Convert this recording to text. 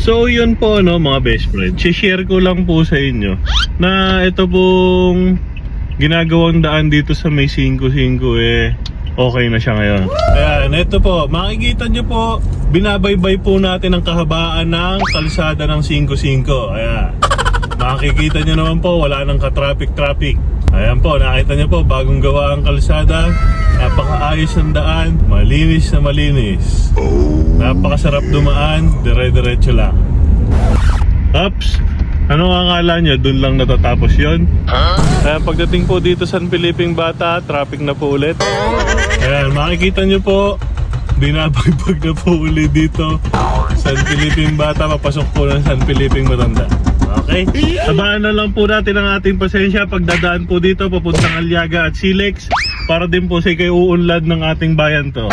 So yun po no mga best friend, share ko lang po sa inyo na ito pong ginagawang daan dito sa may 5-5 okay na siya ngayon. Ayan, ito po, makikita nyo po, binabaybay po natin ang kahabaan ng kalsada ng 5-5. Ayan, makikita nyo naman po, wala nang ka-traffic. Ayan po, nakita nyo po, bagong gawa ang kalsada. Napakaayos ng daan, malinis na malinis. Napakasarap dumaan, dire-diretso lang. Ups, ano akala nyo, dun lang natatapos yon? Pagdating po dito San Piliping Bata, traffic na po ulit. Ayan, makikita nyo po, binabagbag na po ulit dito. San Piliping Bata, papasok po ng San Piliping Matanda. Okay? Sabahan na lang po natin ang ating pasensya pagdadaan po dito papuntang Aliaga at Silex para din po sa ikay uunlad ng ating bayan to.